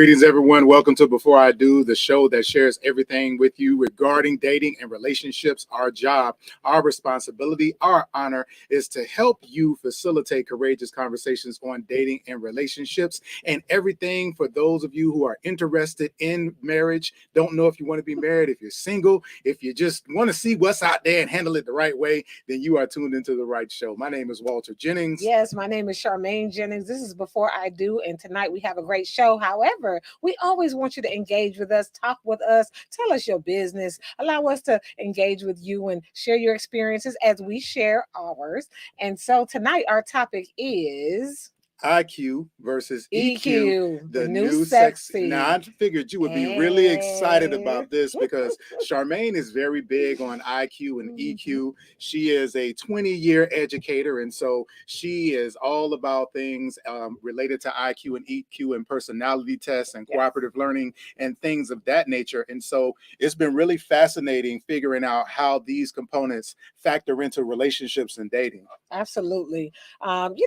Greetings, everyone. Welcome to Before I Do, the show that shares everything with you regarding dating and relationships. Our job, our responsibility, our honor is to help you facilitate courageous conversations on dating and relationships and everything for those of you who are interested in marriage, don't know if you want to be married, if you're single, if you just want to see what's out there and handle it the right way, then you are tuned into the right show. My name is Walter Jennings. Yes, my name is Charmaine Jennings. This is Before I Do, and tonight we have a great show. However, we always want you to engage with us, talk with us, tell us your business, allow us to engage with you and share your experiences as we share ours. And so tonight our topic is IQ versus EQ, the the new new sexy. sexy. Now, I figured you would be really excited about this because Charmaine is very big on IQ and EQ. She is a 20-year educator, and so she is all about things related to IQ and EQ and personality tests and cooperative learning and things of that nature. And so it's been really fascinating figuring out how these components factor into relationships and dating. Absolutely. And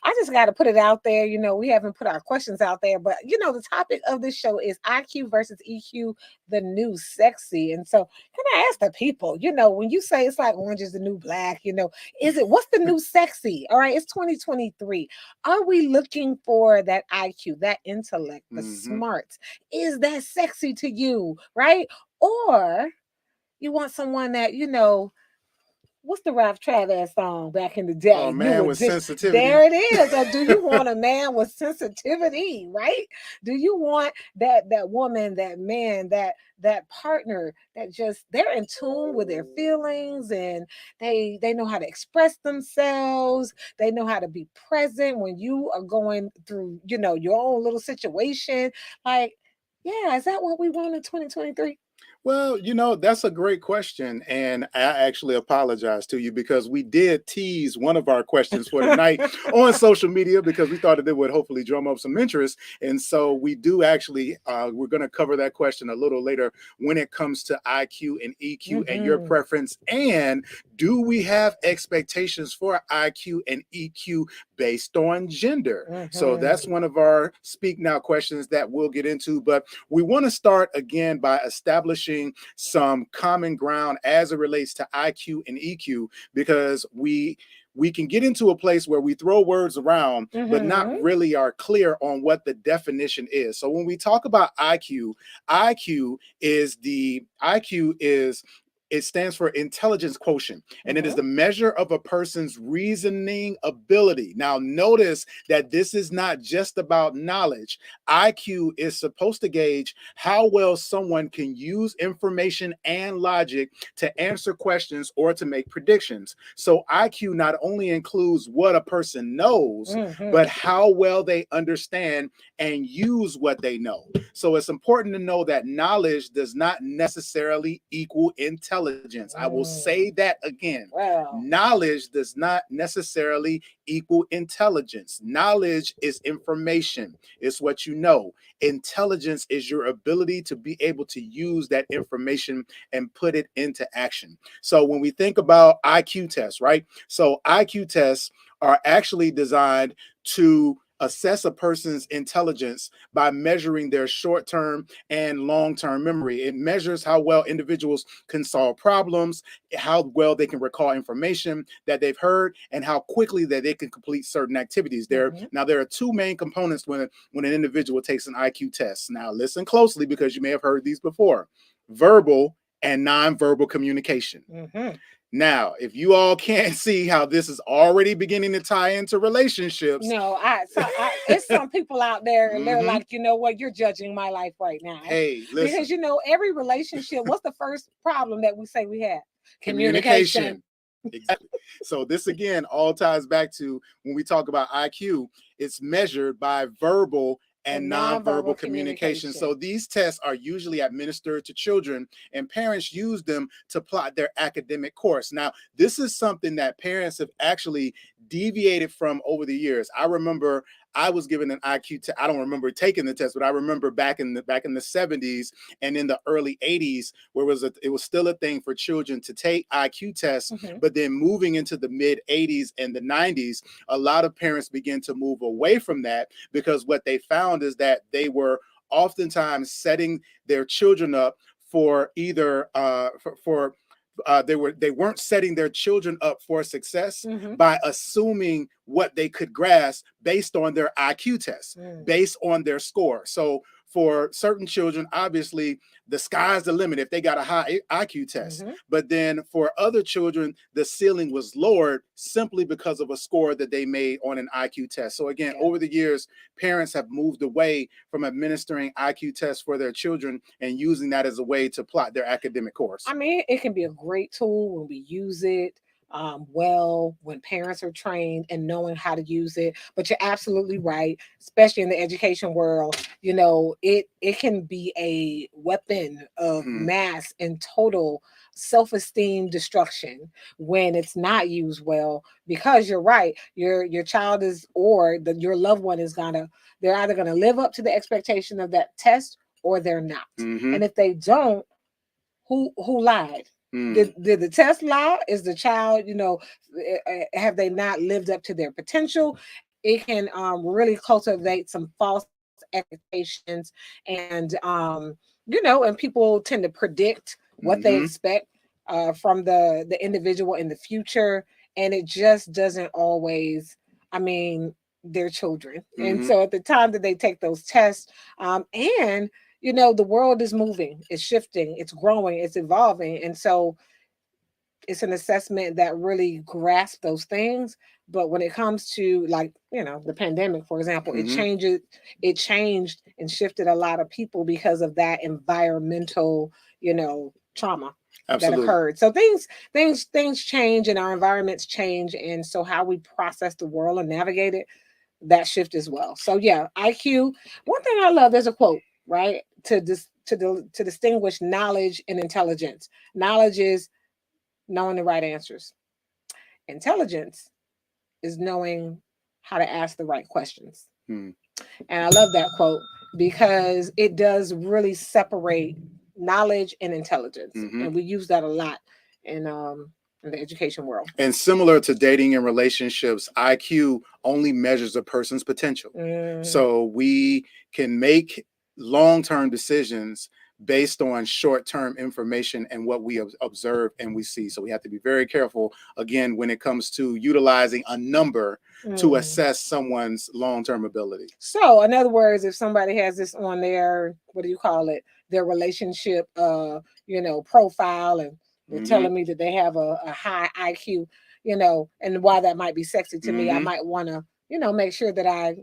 I just got to put it out there. We haven't put our questions out there, but the topic of this show is IQ versus EQ, the new sexy. And so, can I ask the people, when you say it's like orange is the new black, what's the new sexy? All right, it's 2023. Are we looking for that IQ, that intellect, the smarts? Is that sexy to you, right? Or you want someone that, what's the Ralph Travis song back in the day? Oh, man with sensitivity. There it is. Or do you want a man with sensitivity, right? Do you want that woman, that man, that partner that just they're in tune with their feelings and they know how to express themselves. They know how to be present when you are going through, your own little situation. Like, yeah, is that what we want in 2023? Well, that's a great question. And I actually apologize to you because we did tease one of our questions for tonight on social media because we thought that it would hopefully drum up some interest. And so we do actually, we're going to cover that question a little later when it comes to IQ and EQ and your preference. And do we have expectations for IQ and EQ based on gender? So that's one of our Speak Now questions that we'll get into. But we want to start again by establishing some common ground as it relates to IQ and EQ, because we can get into a place where we throw words around, but not really are clear on what the definition is. So when we talk about IQ it stands for intelligence quotient, and it is the measure of a person's reasoning ability. Now, notice that this is not just about knowledge. IQ is supposed to gauge how well someone can use information and logic to answer questions or to make predictions. So IQ not only includes what a person knows, but how well they understand and use what they know. So it's important to know that knowledge does not necessarily equal intelligence. I will say that again. Wow. Knowledge does not necessarily equal intelligence. Knowledge is information. It's what you know. Intelligence is your ability to be able to use that information and put it into action. So when we think about IQ tests, right? So IQ tests are actually designed to assess a person's intelligence by measuring their short-term and long-term memory. It measures how well individuals can solve problems, how well they can recall information that they've heard, and how quickly that they can complete certain activities. Now, there are two main components when an individual takes an IQ test. Now, listen closely because you may have heard these before: verbal and nonverbal communication. Now, if you all can't see how this is already beginning to tie into relationships. No, it's some people out there and they're like, you know what, you're judging my life right now. Hey, listen. Because every relationship, what's the first problem that we say we have? Communication. Exactly. So this again all ties back to when we talk about IQ, it's measured by verbal and nonverbal communication. So these tests are usually administered to children, and parents use them to plot their academic course. Now, this is something that parents have actually deviated from over the years. I remember I was given an IQ test. I don't remember taking the test, but I remember back in the 70s and in the early 80s, where it was still a thing for children to take IQ tests. But then moving into the mid 80s and the 90s, a lot of parents began to move away from that, because what they found is that they were oftentimes setting their children up for either they weren't setting their children up for success by assuming what they could grasp based on their IQ tests, based on their score. So for certain children, obviously, the sky's the limit if they got a high IQ test. But then for other children, the ceiling was lowered simply because of a score that they made on an IQ test. So again, over the years, parents have moved away from administering IQ tests for their children and using that as a way to plot their academic course. I mean, it can be a great tool when we use it well, when parents are trained and knowing how to use it. But you're absolutely right, especially in the education world. You know, it can be a weapon of mass and total self-esteem destruction when it's not used well, because you're right, your child is, or your loved one is they're either gonna live up to the expectation of that test or they're not. And if they don't, who lied? Did the test lie? Is the child, have they not lived up to their potential? It can really cultivate some false expectations, and and people tend to predict what they expect from the individual in the future, and it just doesn't always. I mean, they're children, and so at the time that they take those tests, and the world is moving, it's shifting, it's growing, it's evolving. And so it's an assessment that really grasps those things. But when it comes to, like, the pandemic, for example, it changed and shifted a lot of people because of that environmental, trauma that occurred. So things change and our environments change. And so how we process the world and navigate it, that shift as well. So yeah, IQ. One thing I love, there's a quote, right? To distinguish knowledge and intelligence. Knowledge is knowing the right answers. Intelligence is knowing how to ask the right questions. And I love that quote because it does really separate knowledge and intelligence. And we use that a lot in the education world. And similar to dating and relationships, IQ only measures a person's potential. So we can make long-term decisions based on short-term information and what we observe and we see. So we have to be very careful, again, when it comes to utilizing a number to assess someone's long-term ability. So in other words, if somebody has this on their, what do you call it, their relationship, profile, and they're telling me that they have a high IQ, and why that might be sexy to me, I might want to, make sure that I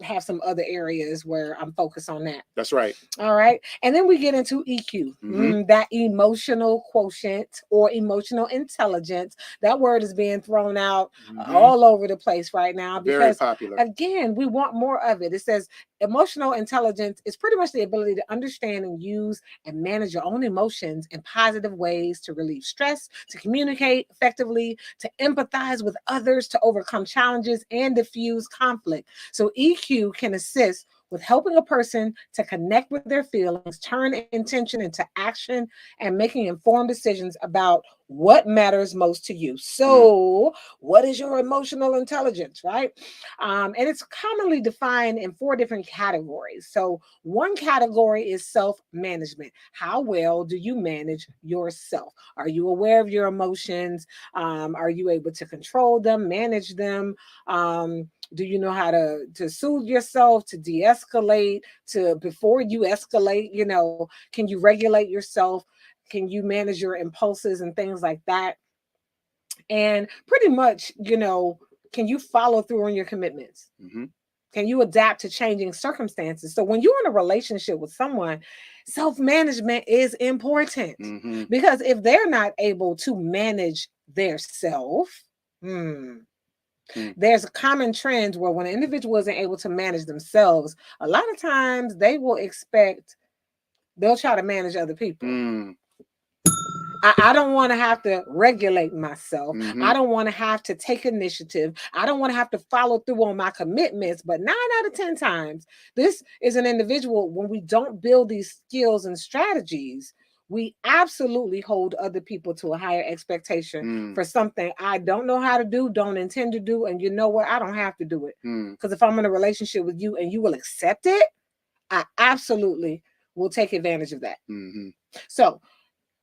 have some other areas where I'm focused on that. That's right. All right. And then we get into EQ, that emotional quotient or emotional intelligence. That word is being thrown out all over the place right now because, very popular. Again, we want more of it. It says emotional intelligence is pretty much the ability to understand and use and manage your own emotions in positive ways, to relieve stress, to communicate effectively, to empathize with others, to overcome challenges, and diffuse conflict. So EQ can assist with helping a person to connect with their feelings, turn intention into action, and making informed decisions about what matters most to you. So, what is your emotional intelligence, right? And it's commonly defined in 4 different categories. So, one category is self-management. How well do you manage yourself? Are you aware of your emotions? Are you able to control them, manage them? Do you know how to soothe yourself, to de-escalate, to before you escalate? Can you regulate yourself? Can you manage your impulses and things like that? And pretty much, can you follow through on your commitments? Can you adapt to changing circumstances? So when you're in a relationship with someone, self-management is important because if they're not able to manage their self, there's a common trend where when an individual isn't able to manage themselves, a lot of times they'll try to manage other people. I don't want to have to regulate myself. Mm-hmm. I don't want to have to take initiative. I don't want to have to follow through on my commitments. But 9 out of 10 times, this is an individual, when we don't build these skills and strategies, we absolutely hold other people to a higher expectation for something I don't know how to do, don't intend to do. And you know what? I don't have to do it. Because if I'm in a relationship with you and you will accept it, I absolutely will take advantage of that. So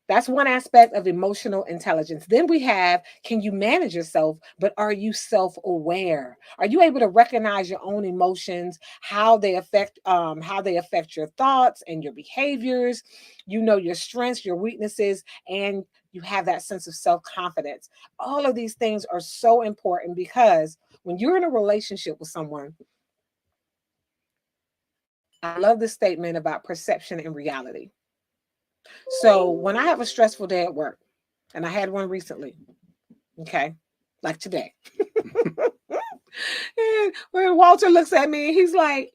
that's one aspect of emotional intelligence. Then we have, can you manage yourself, but are you self-aware? Are you able to recognize your own emotions, how they affect your thoughts and your behaviors? You know your strengths, your weaknesses, and you have that sense of self-confidence. All of these things are so important because when you're in a relationship with someone, I love this statement about perception and reality. So when I have a stressful day at work, and I had one recently, okay, like today, and when Walter looks at me, he's like,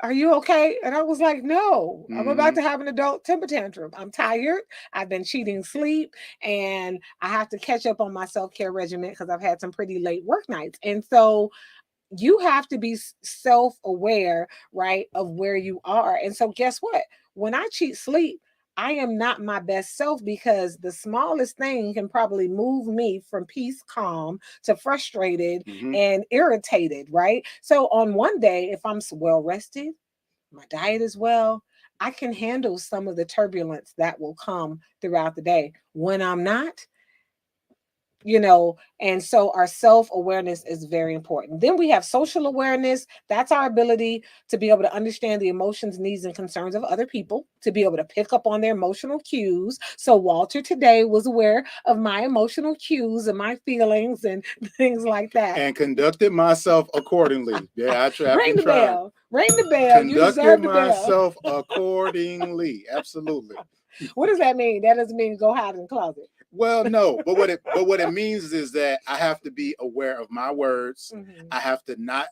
"Are you okay?" And I was like, "No, I'm about to have an adult temper tantrum. I'm tired. I've been cheating sleep, and I have to catch up on my self-care regimen because I've had some pretty late work nights." And so you have to be self-aware, right, of where you are. And so guess what? When I cheat sleep, I am not my best self because the smallest thing can probably move me from peace, calm to frustrated and irritated, right? So on one day, if I'm well rested, my diet is well, I can handle some of the turbulence that will come throughout the day. When I'm not, and so our self-awareness is very important. Then we have social awareness. That's our ability to be able to understand the emotions, needs, and concerns of other people, to be able to pick up on their emotional cues. So Walter today was aware of my emotional cues and my feelings and things like that, and conducted myself accordingly. Yeah, I've ring been the trying. bell, ring the bell, you deserve Conducted the bell. myself accordingly. Absolutely. What does that mean? That doesn't mean go hide in the closet. Well, no, but what it means is that I have to be aware of my words. I have to not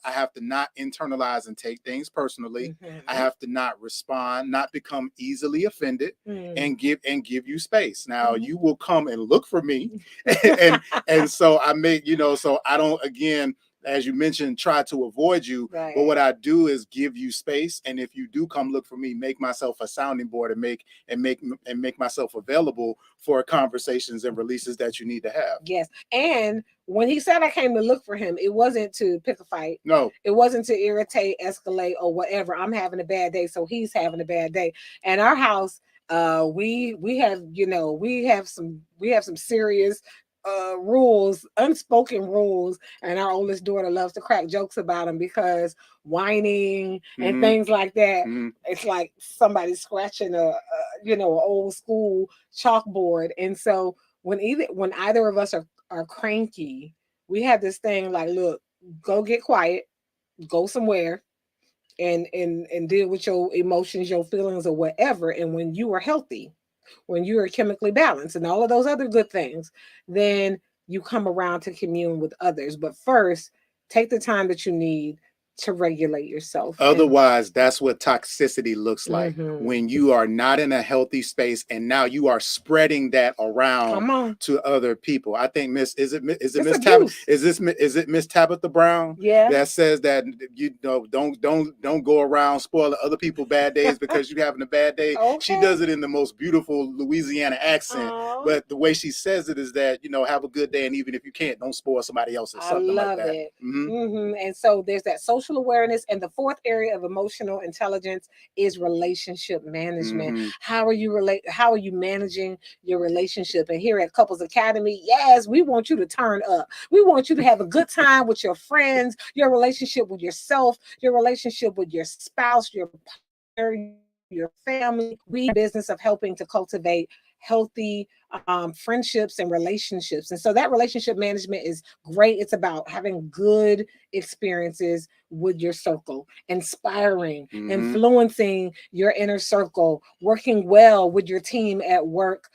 internalize and take things personally. I have to not respond, not become easily offended, and give you space. Now you will come and look for me, and so I make so I don't, again, as you mentioned, try to avoid you. Right. But what I do is give you space, and if you do come look for me, make myself a sounding board and make myself available for conversations and releases that you need to have. Yes. And when he said I came to look for him, it wasn't to pick a fight. No. It wasn't to irritate, escalate, or whatever. I'm having a bad day, so he's having a bad day. And our house, we have some serious rules, unspoken rules, and our oldest daughter loves to crack jokes about them because whining and things like that. It's like somebody scratching an old school chalkboard. And so when either of us are cranky, we have this thing like, look, go get quiet, go somewhere, and deal with your emotions, your feelings, or whatever. And when you are healthy, when you are chemically balanced and all of those other good things, then you come around to commune with others. But first, take the time that you need to regulate yourself. Otherwise, that's what toxicity looks like, when you are not in a healthy space and now you are spreading that around to other people. I think Miss Tabitha Brown? Yeah. That says that don't go around spoiling other people's bad days because you're having a bad day. Okay. She does it in the most beautiful Louisiana accent. But the way she says it is that, have a good day, and even if you can't, don't spoil somebody else's. Something like that. I love it. And so there's that social awareness. And the fourth area of emotional intelligence is relationship management. How are you managing your relationship? And here at Couples Academy, yes, we want you to turn up. We want you to have a good time with your friends, your relationship with yourself, your relationship with your spouse, your partner, your family. We business of helping to cultivate healthy friendships and relationships. And so that relationship management is great. It's about having good experiences with your circle, inspiring, influencing your inner circle, working well with your team at work,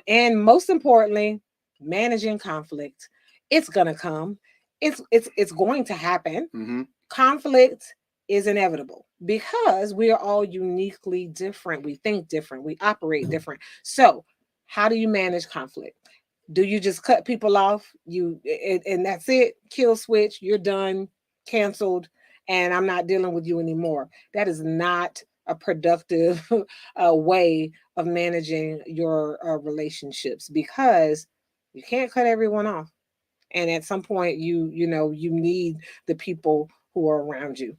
and most importantly, managing conflict. It's gonna come. It's going to happen. Conflict is inevitable because we are all uniquely different. We think different. We operate different. So How do you manage conflict? Do you just cut people off? And that's it. Kill switch. You're done. Canceled. And I'm not dealing with you anymore. That is not a productive way of managing your relationships, because you can't cut everyone off. And at some point, you need the people who are around you.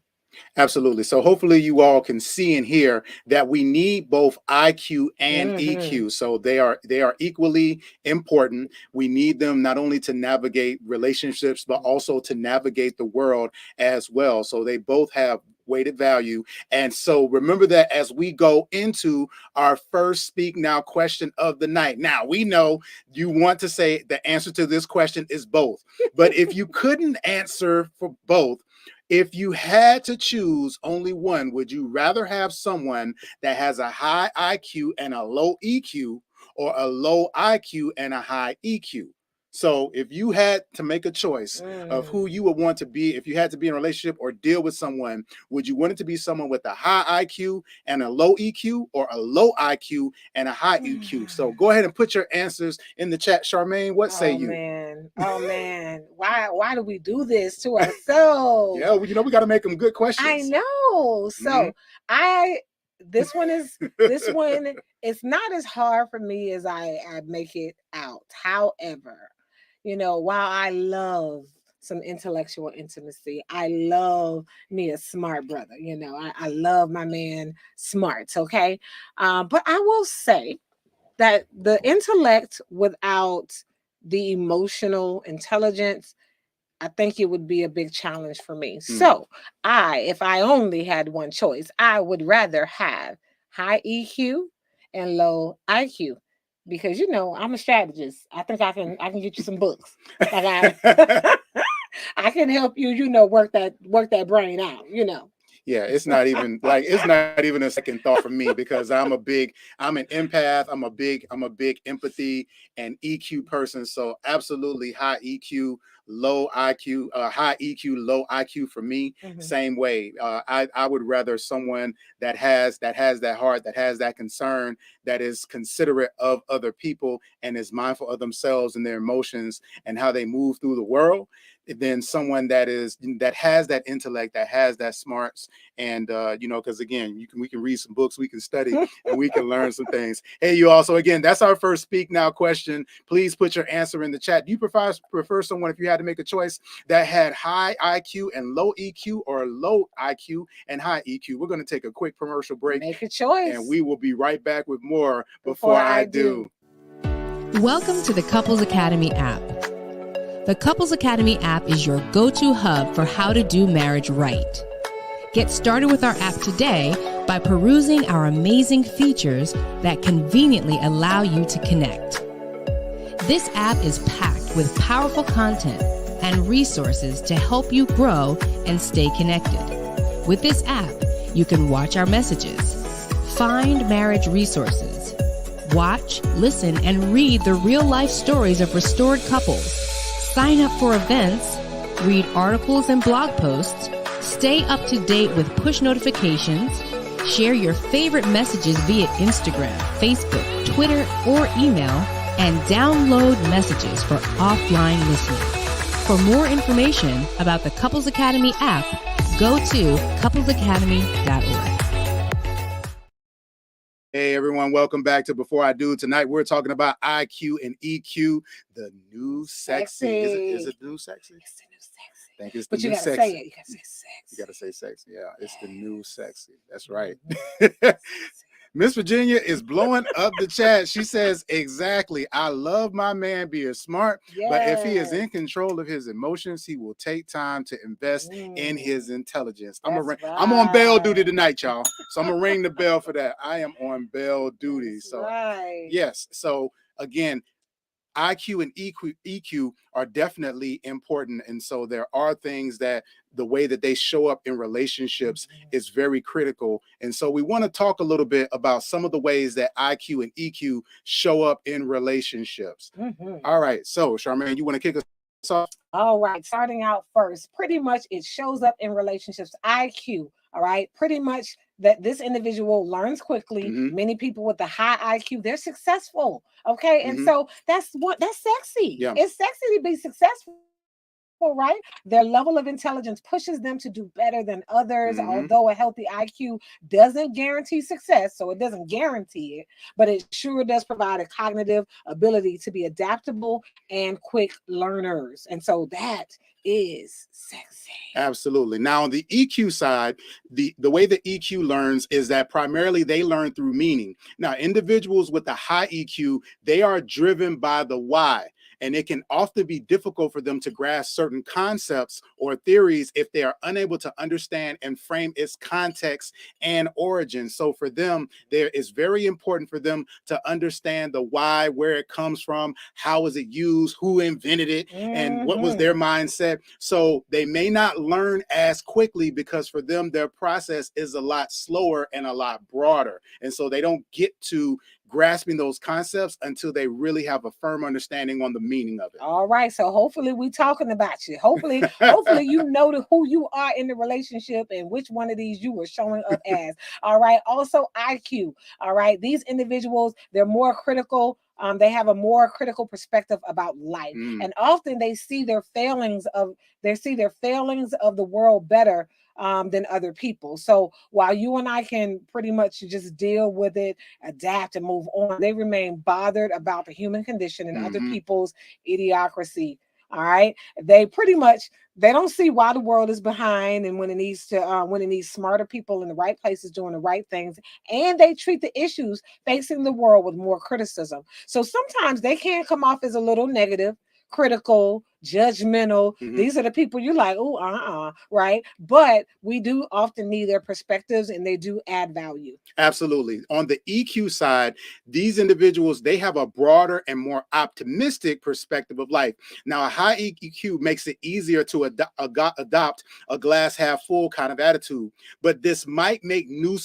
Absolutely. So hopefully you all can see and hear that we need both IQ and Mm-hmm. EQ. So they are equally important. We need them not only to navigate relationships, but also to navigate the world as well. So they both have weighted value. And so remember that as we go into our first Speak Now question of the night. Now, we know you want to say the answer to this question is both. But if you couldn't answer for both, if you had to choose only one, would you rather have someone that has a high IQ and a low EQ, or a low IQ and a high EQ? So if you had to make a choice of who Mm. you would want to be, if you had to be in a relationship or deal with someone, would you want it to be someone with a high IQ and a low EQ, or a low IQ and a high EQ? So go ahead and put your answers in the chat. Charmaine, what say Oh you? man. Oh man. Why do we do this to ourselves? Yeah, well, we got to make them good I questions. know. Mm-hmm. So I this one, it's not as hard for me as I make it out. However, while I love some intellectual intimacy, I love me a smart brother. I love my man smarts, okay? But I will say that the intellect without the emotional intelligence, I think it would be a big challenge for me. So, if I only had one choice, I would rather have high EQ and low IQ, because I'm a strategist. I think I can get you some books. Like I I can help you, work that brain out. Yeah, it's not even a second thought for me, because I'm an empath. I'm a big empathy and EQ person. So absolutely high EQ, low IQ, high EQ, low IQ for me. Mhm. Same way. I would rather someone that has that heart, that has that concern, that is considerate of other people, and is mindful of themselves and their emotions and how they move through the world, than someone that has that intellect, that has that smarts. And because again, we can read some books, we can study, and we can learn some things. Hey, you also, again, that's our first Speak Now question. Please put your answer in the chat. Do you prefer someone, if you had to make a choice, that had high IQ and low EQ, or low IQ and high EQ? We're going to take a quick commercial break, Make a choice. and we will be right back with more Before before I I do. Welcome to the Couples Academy app. The Couples Academy app is your go-to hub for how to do marriage right. Get started with our app today by perusing our amazing features that conveniently allow you to connect. This app is packed with powerful content and resources to help you grow and stay connected. With this app, you can watch our messages, find marriage resources, watch, listen, and read the real-life stories of restored couples, sign up for events, read articles and blog posts, stay up to date with push notifications, share your favorite messages via Instagram, Facebook, Twitter, or email, and download messages for offline listening. For more information about the Couples Academy app, go to couplesacademy.org. Hey everyone, welcome back to Before I Do. Tonight we're talking about IQ and EQ, the new sexy. Is it new sexy? It's the new sexy. I think it's the But you new gotta sexy. say it. You gotta say sexy. You gotta say sexy. Yeah, it's the new sexy. That's right. Mhm. Miss Virginia is blowing up the chat. She says, exactly. I love my man being smart, but if he is Yes. in control of his emotions, he will take time to invest in his intelligence. I'm on bail duty tonight, y'all. So I'm gonna ring the bell for that. I am on bail duty. That's So right. yes. So again, IQ and EQ are definitely important. And so there are things that the way that they show up in relationships is very critical. And so we want to talk a little bit about some of the ways that IQ and EQ show up in relationships. Mhm. All right. So, Charmaine, you want to kick us off? All right, starting out first, pretty much it shows up in relationships. IQ, all right, pretty much that this individual learns quickly. Mm-hmm. Many people with the high IQ, they're successful. Okay. And Mm-hmm. so that's sexy. Yeah. It's sexy to be successful, right? Their level of intelligence pushes them to do better than others, Mm-hmm. although a healthy IQ doesn't guarantee success. So it doesn't guarantee it, but it sure does provide a cognitive ability to be adaptable and quick learners. And so that is sexy. Absolutely. Now, on the EQ side, the way the EQ learns is that primarily they learn through meaning. Now, individuals with a high EQ, they are driven by the why. And it can often be difficult for them to grasp certain concepts or theories if they are unable to understand and frame its context and origin. So for them, there is very important for them to understand the why, where it comes from, how is it used, who invented it, and what was their mindset. So they may not learn as quickly because for them, their process is a lot slower and a lot broader. And so they don't get to grasping those concepts until they really have a firm understanding on the meaning of it. All right. So hopefully we talking about you. Hopefully you know who you are in the relationship and which one of these you were showing up as. All right. Also IQ. All right. These individuals, they're more critical. They have a more critical perspective about life. And often they see their failings of the world better than other people. So while you and I can pretty much just deal with it, adapt and move on, they remain bothered about the human condition and other people's idiocracy. All right. They don't see why the world is behind and when it needs smarter people in the right places doing the right things. And they treat the issues facing the world with more criticism. So sometimes they can come off as a little negative, critical, judgmental. These are the people you're like, oh, right? But we do often need their perspectives and they do add value. Absolutely. On the EQ side, these individuals, they have a broader and more optimistic perspective of life. Now, a high EQ makes it easier to adopt a glass half full kind of attitude, but this might make new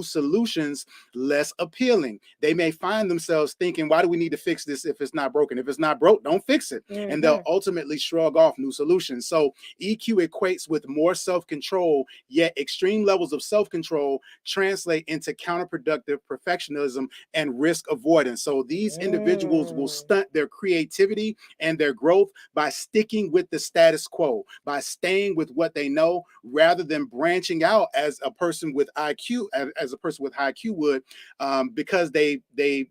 solutions less appealing. They may find themselves thinking, why do we need to fix this if it's not broken? If it's not broke, don't fix it. And they'll ultimately shrug off new solutions. So EQ equates with more self-control, yet extreme levels of self-control translate into counterproductive perfectionism and risk avoidance. So these individuals will stunt their creativity and their growth by sticking with the status quo, by staying with what they know, rather than branching out as a person with IQ, as a person with high IQ would, because they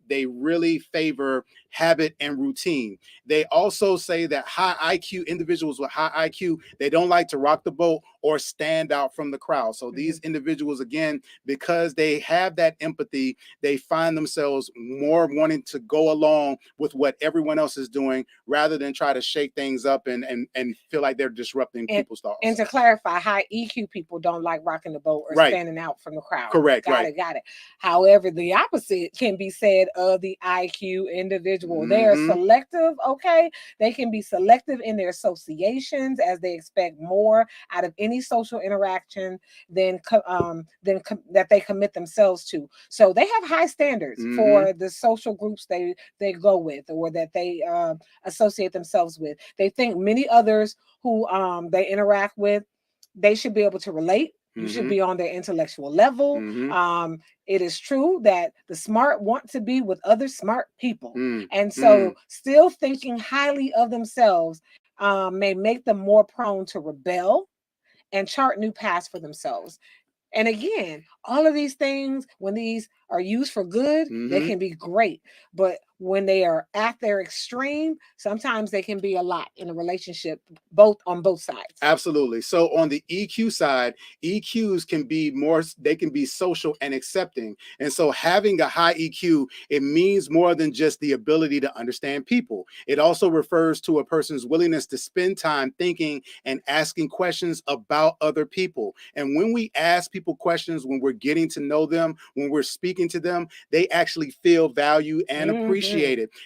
really favor habit and routine. They also say that high IQ individuals with high IQ, they don't like to rock the boat or stand out from the crowd. So these individuals, again, because they have that empathy, they find themselves more wanting to go along with what everyone else is doing rather than try to shake things up and feel like they're disrupting people's thoughts. And to clarify, high EQ people don't like rocking the boat or standing out from the crowd. Correct. Got it. However, the opposite can be said of the IQ individual. They are selective, okay? They can be selective in their associations as they expect more out of any social interaction than that they commit themselves to. So they have high standards for the social groups they go with or that they associate themselves with. They think many others who they interact with, they should be able to relate. You should be on their intellectual level. It is true that the smart want to be with other smart people. And so still thinking highly of themselves may make them more prone to rebel and chart new paths for themselves. And again, all of these things, when these are used for good, they can be great. But when they are at their extreme, sometimes they can be a lot in a relationship, on both sides. Absolutely. So on the EQ side, EQs can be they can be social and accepting. And so having a high EQ, it means more than just the ability to understand people. It also refers to a person's willingness to spend time thinking and asking questions about other people. And when we ask people questions, when we're getting to know them, when we're speaking to them, they actually feel valued and appreciated.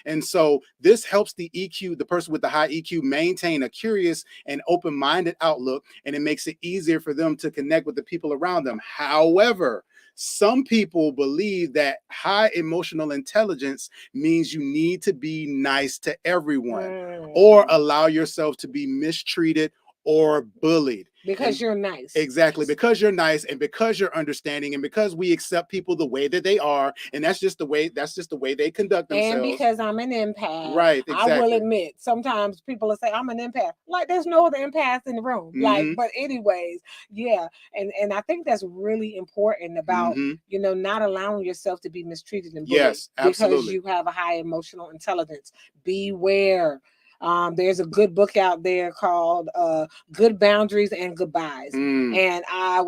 And so this helps the EQ, the person with the high EQ, maintain a curious and open-minded outlook, and it makes it easier for them to connect with the people around them. However, some people believe that high emotional intelligence means you need to be nice to everyone or allow yourself to be mistreated or bullied. Because And you're nice. exactly, because you're nice and because you're understanding and because we accept people the way that they are, and that's just the way they conduct And themselves. because I'm an empath, Right, I will exactly. admit sometimes people will say I'm an empath. Like there's no other empath in the room. Like, Mhm. but anyways, yeah. And I think that's really important about, Mhm. not allowing yourself to be mistreated and bullied Yes, because absolutely. you have a high emotional intelligence. Beware. There's a good book out there called Good Boundaries and Goodbyes. Mm. And I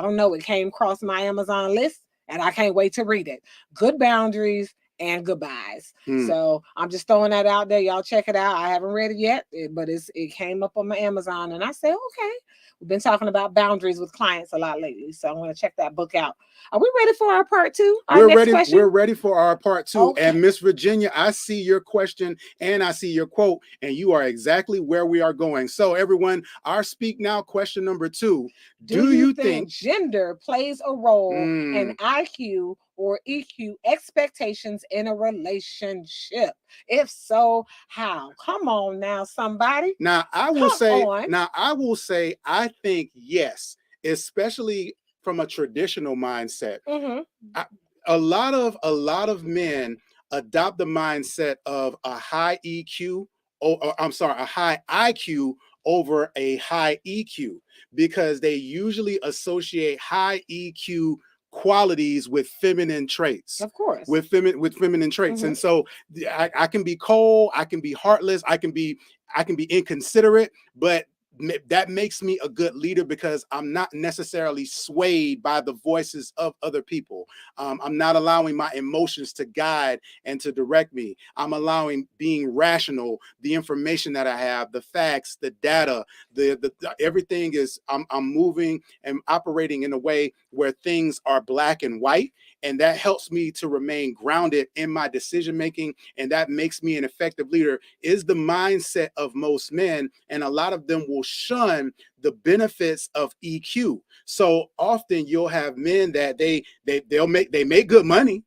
don't know, it came across my Amazon list and I can't wait to read it. Good Boundaries and Goodbyes. Mm. So I'm just throwing that out there. Y'all check it out. I haven't read it yet, but it came up on my Amazon and I said, okay. We've been talking about boundaries with clients a lot lately. So I'm going to check that book out. Are we ready for our part 2? Our next question? We're ready for our part 2. Okay. And Miss Virginia, I see your question and I see your quote, and you are exactly where we are going. So everyone, our Speak Now question number 2. Do you think gender plays a role in IQ or EQ expectations in a relationship? If so, how? Come on now, somebody. Now I will say I think yes, especially from a traditional mindset. A lot of men adopt the mindset of a high EQ, a high IQ over a high EQ, because they usually associate high EQ qualities with feminine traits. Of course. With feminine traits. And so I can be cold, I can be heartless, I can be inconsiderate, but that makes me a good leader because I'm not necessarily swayed by the voices of other people. I'm not allowing my emotions to guide and to direct me. I'm allowing being rational, the information that I have, the facts, the data, the everything is I'm moving and operating in a way where things are black and white. And that helps me to remain grounded in my decision making. And that makes me an effective leader, is the mindset of most men. And a lot of them will shun the benefits of EQ. So often you'll have men that they make good money.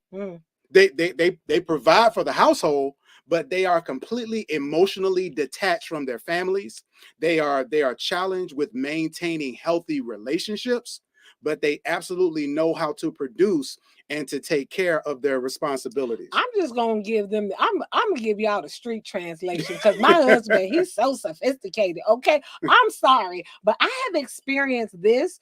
They provide for the household, but they are completely emotionally detached from their families. They are challenged with maintaining healthy relationships, but they absolutely know how to produce and to take care of their responsibilities. I'm just gonna give them. I'm gonna give y'all the street translation because my husband, he's so sophisticated. Okay, I'm sorry, but I have experienced this.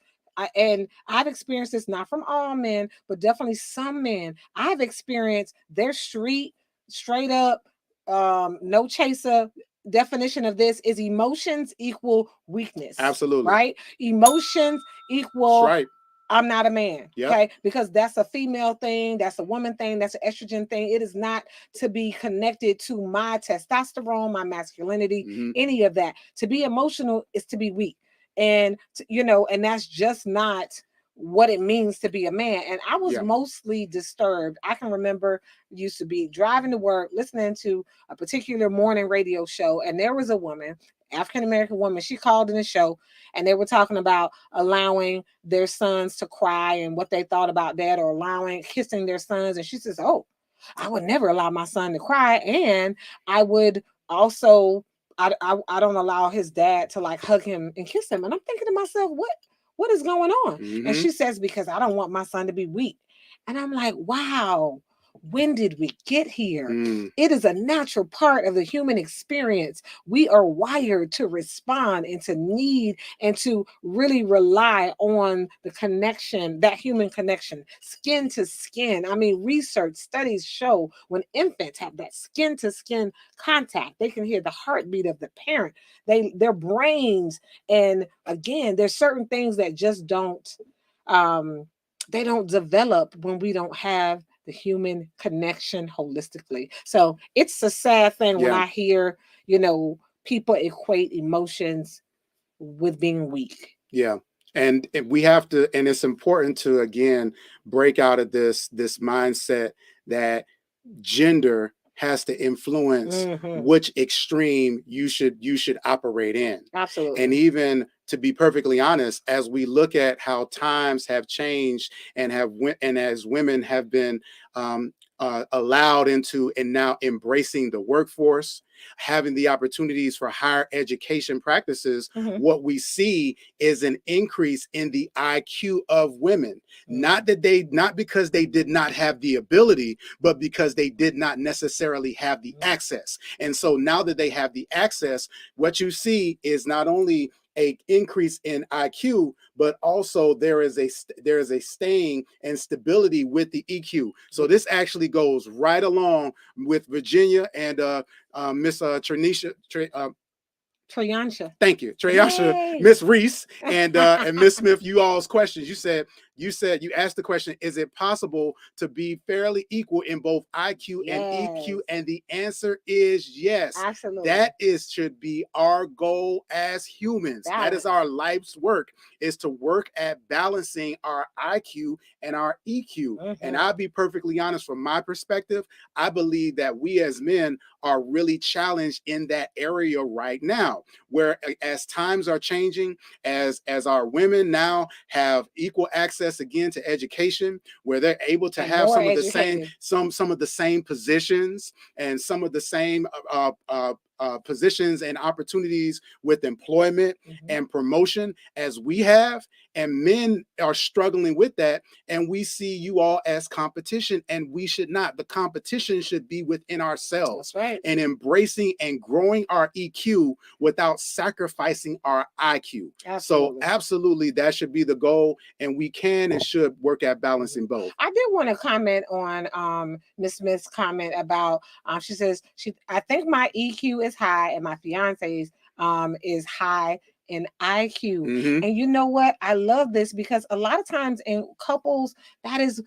And I've experienced this not from all men, but definitely some men. I've experienced their straight up, no chaser definition of this is emotions equal weakness. Absolutely. Right? Emotions equal right. I'm not a man. Yep. Okay. Because that's a female thing. That's a woman thing. That's an estrogen thing. It is not to be connected to my testosterone, my masculinity, any of that. To be emotional is to be weak. And, and that's just not what it means to be a man. And I was mostly disturbed. I can remember used to be driving to work, listening to a particular morning radio show. And there was a woman, African-American woman, she called in the show and they were talking about allowing their sons to cry and what they thought about that, or kissing their sons. And she says, oh, I would never allow my son to cry. And I would also, I don't allow his dad to like hug him and kiss him. And I'm thinking to myself, what is going on? And she says, because I don't want my son to be weak. And I'm like, wow. When did we get here? It is a natural part of the human experience. We are wired to respond and to need and to really rely on the connection, that human connection, skin to skin. I mean, research studies show when infants have that skin to skin contact, they can hear the heartbeat of the parent, their brains. And again, there's certain things that just don't, they don't develop when we don't have the human connection holistically. So it's a sad thing when I hear, people equate emotions with being weak. Yeah. And we have to, and it's important to, again, break out of this mindset that gender has to influence which extreme you should operate in. Absolutely. And even to be perfectly honest, as we look at how times have changed and as women have been allowed into and now embracing the workforce, having the opportunities for higher education practices, what we see is an increase in the IQ of women. Not because they did not have the ability, but because they did not necessarily have the access. And so now that they have the access, what you see is not only a increase in IQ, but also there is a staying and stability with the EQ. So this actually goes right along with Virginia and Miss Triansha. Thank you, Triansha, Miss Reese, and Miss Smith. You all's questions. You asked the question: is it possible to be fairly equal in both IQ and EQ? And the answer is yes. Absolutely. That should be our goal as humans. That is our life's work, is to work at balancing our IQ and our EQ. And I'll be perfectly honest, from my perspective, I believe that we as men are really challenged in that area right now, where as times are changing, as our women now have equal access again to education, where they're able to have some of the same positions and some of the same positions and opportunities with employment and promotion as we have, and men are struggling with that, and we see you all as competition, and we should not. The competition should be within ourselves. That's right. And embracing and growing our EQ without sacrificing our IQ. Absolutely. So absolutely, that should be the goal, and we can and should work at balancing both. I did want to comment on Miss Smith's comment about she says I think my EQ is high and my fiance's is high in IQ. And you know what? I love this because a lot of times in couples, that is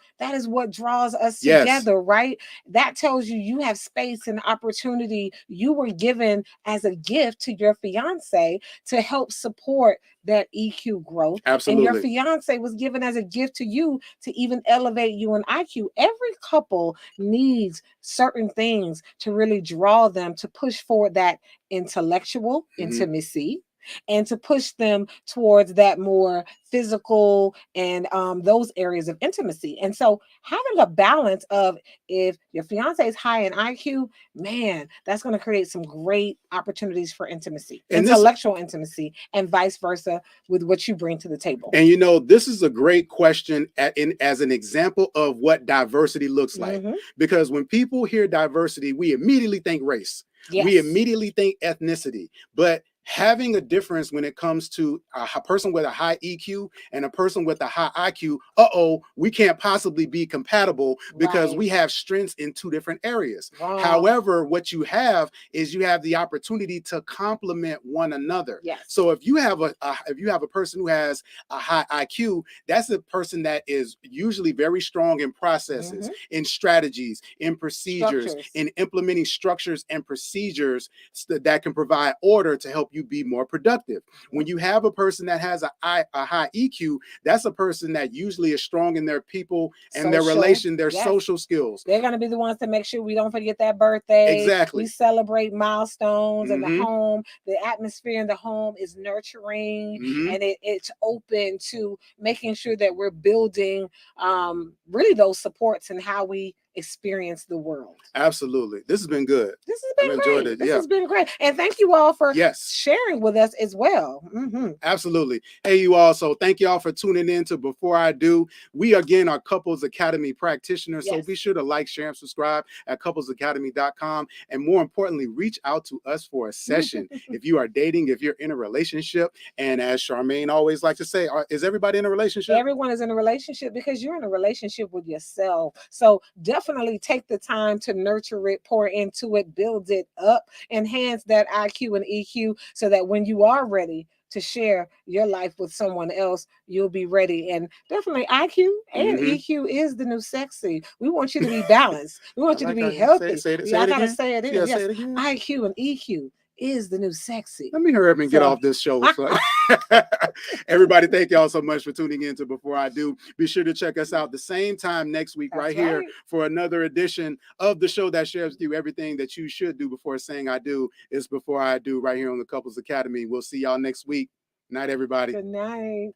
what draws us together, right? That tells you have space and opportunity you were given as a gift to your fiance to help support that EQ growth. Absolutely. And your fiance was given as a gift to you to even elevate you in IQ. Every couple needs certain things to really draw them to push forward that intellectual intimacy, and to push them towards that more physical and those areas of intimacy. And so having a balance of, if your fiance is high in IQ, man, that's going to create some great opportunities for intimacy, and intellectual intimacy, and vice versa with what you bring to the table. And this is a great question as an example of what diversity looks like. Because when people hear diversity, we immediately think race. Yes. We immediately think ethnicity. But having a difference when it comes to a person with a high EQ and a person with a high IQ, we can't possibly be compatible because we have strengths in two different areas. However, what you have is you have the opportunity to complement one another. Yes. So if you have a person who has a high IQ, that's a person that is usually very strong in processes, in strategies, in procedures, in implementing structures and procedures that can provide order to help you be more productive. When you have a person that has a high EQ, that's a person that usually is strong in their people and their social skills. They're going to be the ones to make sure we don't forget that birthday. Exactly. We celebrate milestones in the home. The atmosphere in the home is nurturing, and it's open to making sure that we're building really those supports and how we experience the world. Absolutely. This has been good. This has been great. Enjoyed it. This has been great. And thank you all for sharing with us as well. Absolutely. Hey, you all. So thank you all for tuning in to Before I Do. We, again, are Couples Academy practitioners. So be sure to like, share, and subscribe at couplesacademy.com. And more importantly, reach out to us for a session. If you are dating, if you're in a relationship, and as Charmaine always likes to say, is everybody in a relationship? Everyone is in a relationship because you're in a relationship with yourself. So definitely take the time to nurture it, pour into it, build it up, enhance that IQ and EQ so that when you are ready to share your life with someone else, you'll be ready. And definitely IQ and EQ is the new sexy. We want you to be balanced. We want you to be healthy. I gotta say it. IQ and EQ is the new sexy. Let me hurry up and get off this show. Everybody, thank y'all so much for tuning in to Before I Do. Be sure to check us out the same time next week here for another edition of the show that shares with you everything that you should do before saying I do. Is Before I Do right here on the Couples Academy. We'll see y'all next week. Night, everybody. Good night.